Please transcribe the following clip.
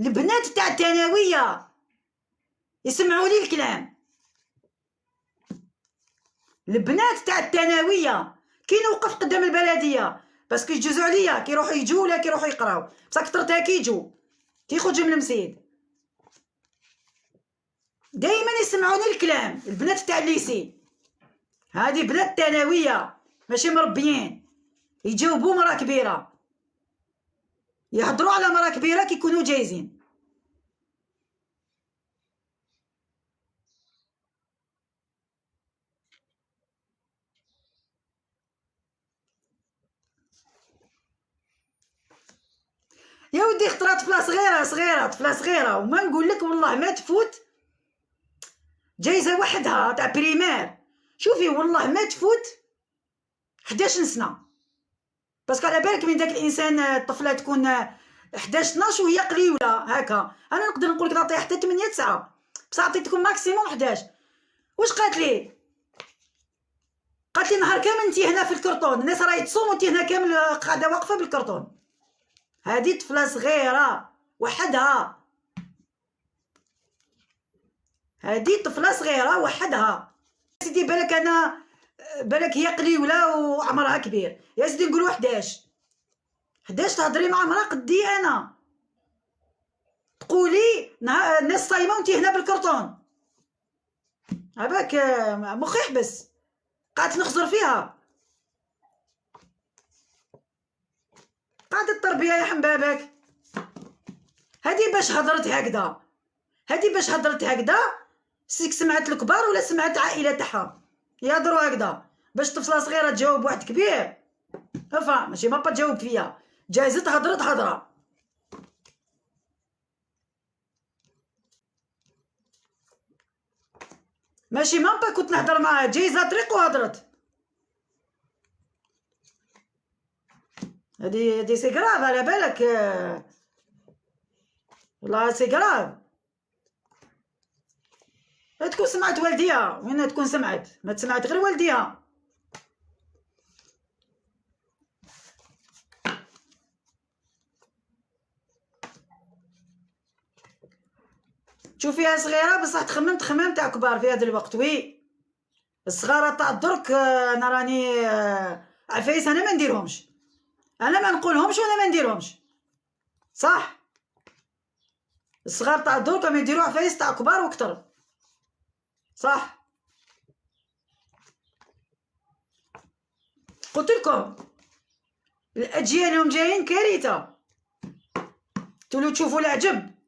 البنات تاع الثانويه يسمعوا لي الكلام. البنات تاع الثانويه كي نوقف قدام البلديه باسكو يجوزوا عليا كيروحوا يجوا ولا كيروحوا يقراو، بصح كثرتها كيجوا كيخرجوا من المسيد دائما يسمعوني الكلام. البنات تاع الليسي هذه بنات الثانويه ماشي مربيين، يجاوبوا مرا كبيره، يهضروا على مرا كبيره كيكونوا جايزين. يا ودي خطرات طفله صغيره طفله صغيره وما نقول لك والله ما تفوت جايزه وحدها تاع بريمير. شوفي والله ما تفوت 11 سنه، باسكو على بالك من داك الانسان الطفله تكون 11 12 وهي قليله هكا. انا نقدر نقول لك نعطيها حتى 8 9، بصح عطيتكم ماكسيموم 11. واش قالت لي؟ قالت لي نهار كامل انت هنا في الكرتون، الناس راهي تصوم وانت هنا كامل قاعده واقفه بالكرتون. هذه طفله صغيره وحدها، هذه طفله صغيره وحدها. سيدي بالك انا بالك هي قليله وعمرها كبير. يا سيدي نقولوا 11 تهضري مع مرا قدي انا، تقولي الناس صايمه وانت هنا بالكرتون. عباك مخي يحبس، قعدت نخزر فيها. قاعدة التربيه يا حنبابك. هذه باش هضرت هكذا، هذه باش هضرت هكذا سيك سمعت الكبار ولا سمعت عائله تاعها يهضروا هكذا. باش طفله صغيره تجاوب واحد كبير افا ماشي ما تجاوب فيا، جايزت هضرت هضره. ماشي مامبا كنت نهضر معاها، جايزه طريق وهضرت. هادي سي كراف على بالك، والله سي كراف. تكون سمعت والديها، وين تكون سمعت؟ ما تسمعت غير والديها. تشوفيها صغيره بصح تخمم تاع كبار في هذا الوقت. وي الصغار تاع درك انا راني عفايس انا ما نديرهمش، انا ما نقولهمش وانا ما نديرهمش صح. الصغار تاع درك راهم يديروا عفايس تاع كبار وكتر صح. قلت لكم الاجيال هم جايين كارثه. تولوا تشوفوا العجب